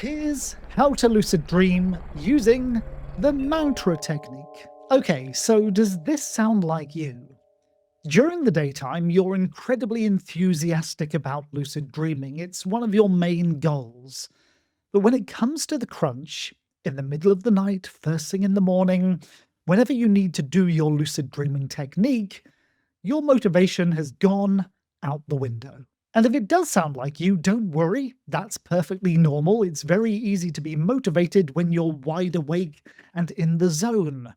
Here's how to lucid dream using the mantra technique. Okay, so does this sound like you? During the daytime, you're incredibly enthusiastic about lucid dreaming. It's one of your main goals. But when it comes to the crunch, in the middle of the night, first thing in the morning, whenever you need to do your lucid dreaming technique, your motivation has gone out the window. And if it does sound like you, don't worry, that's perfectly normal. It's very easy to be motivated when you're wide awake and in the zone.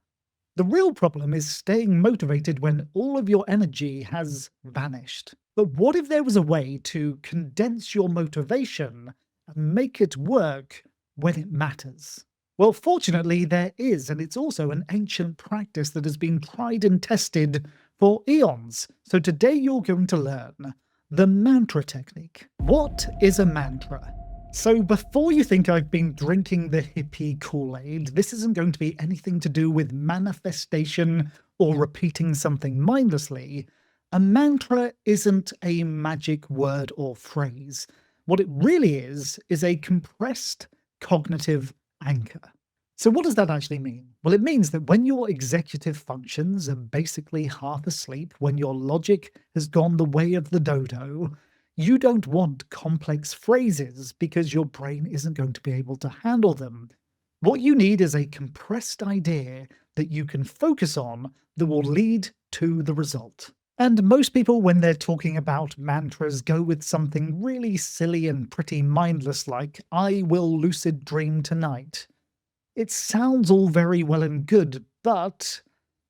The real problem is staying motivated when all of your energy has vanished. But what if there was a way to condense your motivation and make it work when it matters? Well, fortunately, there is, and it's also an ancient practice that has been tried and tested for eons. So today you're going to learn the mantra technique. What is a mantra? So before you think I've been drinking the hippie Kool-Aid, this isn't going to be anything to do with manifestation or repeating something mindlessly. A mantra isn't a magic word or phrase. What it really is a compressed cognitive anchor. So what does that actually mean? Well, it means that when your executive functions are basically half asleep, when your logic has gone the way of the dodo, you don't want complex phrases because your brain isn't going to be able to handle them. What you need is a compressed idea that you can focus on that will lead to the result. And most people, when they're talking about mantras, go with something really silly and pretty mindless like, I will lucid dream tonight. It sounds all very well and good, but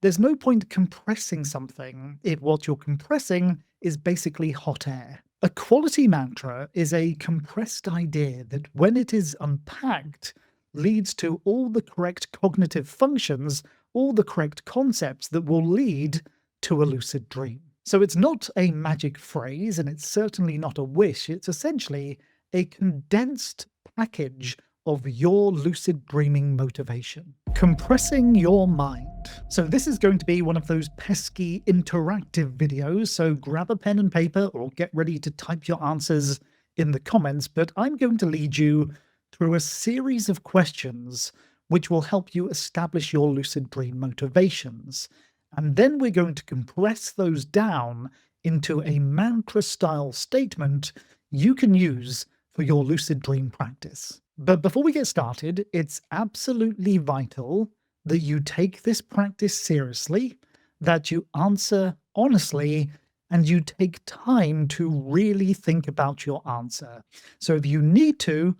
there's no point compressing something if what you're compressing is basically hot air. A quality mantra is a compressed idea that, when it is unpacked, leads to all the correct cognitive functions, all the correct concepts that will lead to a lucid dream. So it's not a magic phrase, and it's certainly not a wish. It's essentially a condensed package of your lucid dreaming motivation. Compressing your mind. So this is going to be one of those pesky interactive videos, so grab a pen and paper or get ready to type your answers in the comments, but I'm going to lead you through a series of questions which will help you establish your lucid dream motivations. And then we're going to compress those down into a mantra-style statement you can use for your lucid dream practice. But before we get started, it's absolutely vital that you take this practice seriously, that you answer honestly, and you take time to really think about your answer. So if you need to,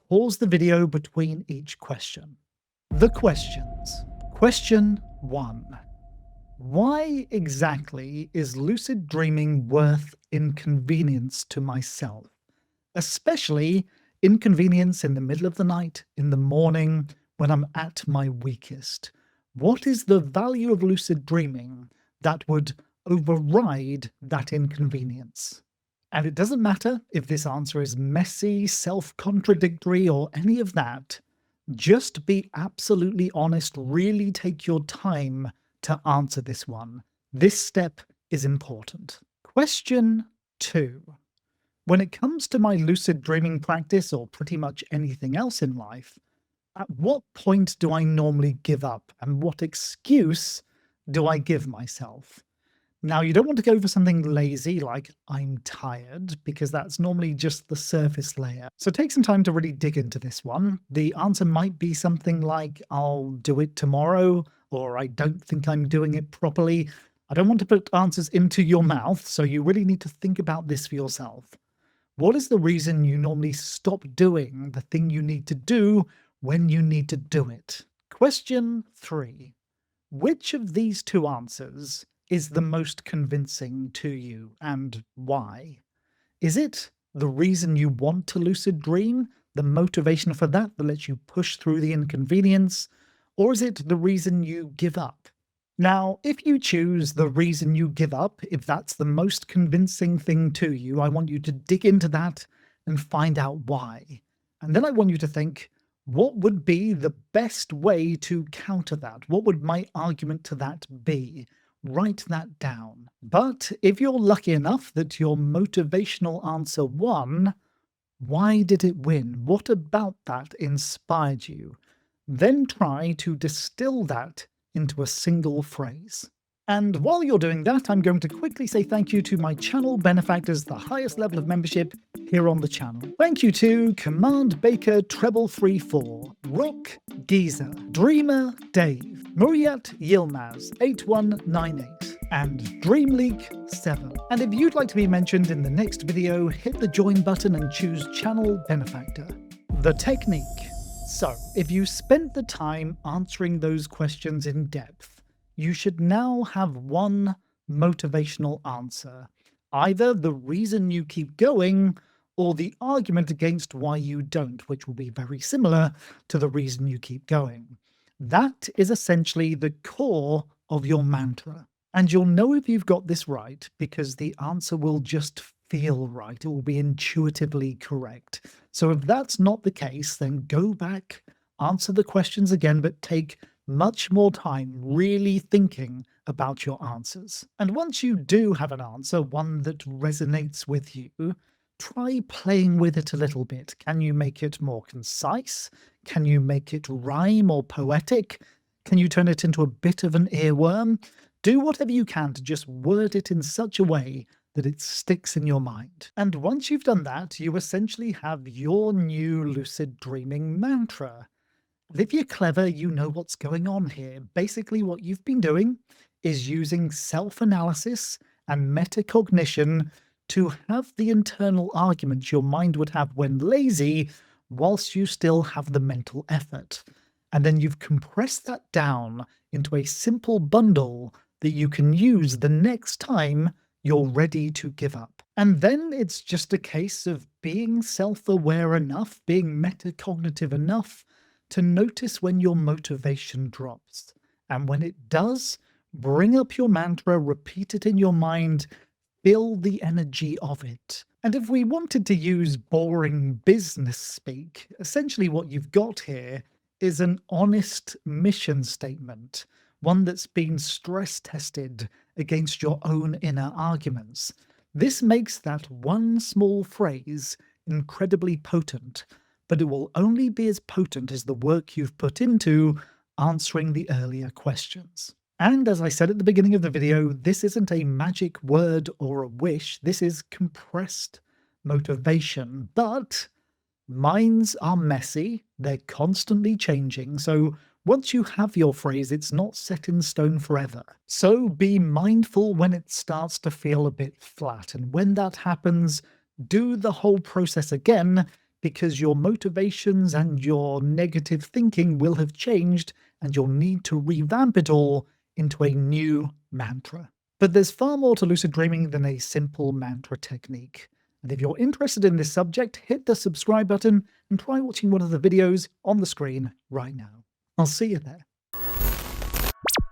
pause the video between each question. The questions. Question 1. Why exactly is lucid dreaming worth inconvenience to myself? Especially inconvenience in the middle of the night, in the morning, when I'm at my weakest. What is the value of lucid dreaming that would override that inconvenience? And it doesn't matter if this answer is messy, self-contradictory, or any of that. Just be absolutely honest, really take your time to answer this one. This step is important. Question 2. When it comes to my lucid dreaming practice, or pretty much anything else in life, at what point do I normally give up, and what excuse do I give myself? Now, you don't want to go for something lazy like I'm tired, because that's normally just the surface layer. So take some time to really dig into this one. The answer might be something like, I'll do it tomorrow, or I don't think I'm doing it properly. I don't want to put answers into your mouth, so you really need to think about this for yourself. What is the reason you normally stop doing the thing you need to do when you need to do it? Question 3. Which of these two answers is the most convincing to you, and why? Is it the reason you want to lucid dream, the motivation for that lets you push through the inconvenience, or is it the reason you give up? Now, if you choose the reason you give up, if that's the most convincing thing to you, I want you to dig into that and find out why. And then I want you to think, what would be the best way to counter that? What would my argument to that be? Write that down. But if you're lucky enough that your motivational answer won, Why did it win? What about that inspired you? Then try to distill that into a single phrase. And while you're doing that, I'm going to quickly say thank you to my channel benefactors, the highest level of membership here on the channel. Thank you to Command Baker Treble 34, Rock Geezer, Dreamer Dave, Muriat Yilmaz 8198, and Dreamleak 7. And if you'd like to be mentioned in the next video, hit the join button and choose Channel Benefactor. The technique. So, if you spent the time answering those questions in depth, you should now have one motivational answer. Either the reason you keep going, or the argument against why you don't, which will be very similar to the reason you keep going. That is essentially the core of your mantra. And you'll know if you've got this right because the answer will just feel right. It will be intuitively correct. So if that's not the case, then go back, answer the questions again, but take much more time really thinking about your answers. And once you do have an answer, one that resonates with you, try playing with it a little bit. Can you make it more concise? Can you make it rhyme or poetic? Can you turn it into a bit of an earworm? Do whatever you can to just word it in such a way that it sticks in your mind. And once you've done that, you essentially have your new lucid dreaming mantra. And if you're clever, you know what's going on here. Basically, what you've been doing is using self-analysis and metacognition to have the internal arguments your mind would have when lazy, whilst you still have the mental effort. And then you've compressed that down into a simple bundle that you can use the next time you're ready to give up. And then it's just a case of being self-aware enough, being metacognitive enough to notice when your motivation drops. And when it does, bring up your mantra, repeat it in your mind, feel the energy of it. And if we wanted to use boring business speak, essentially what you've got here is an honest mission statement, one that's been stress tested against your own inner arguments. This makes that one small phrase incredibly potent, but it will only be as potent as the work you've put into answering the earlier questions. And as I said at the beginning of the video, this isn't a magic word or a wish, this is compressed motivation. But minds are messy, they're constantly changing, so once you have your phrase, it's not set in stone forever. So be mindful when it starts to feel a bit flat, and when that happens, do the whole process again, because your motivations and your negative thinking will have changed, and you'll need to revamp it all into a new mantra. But there's far more to lucid dreaming than a simple mantra technique. And if you're interested in this subject, hit the subscribe button and try watching one of the videos on the screen right now. I'll see you there.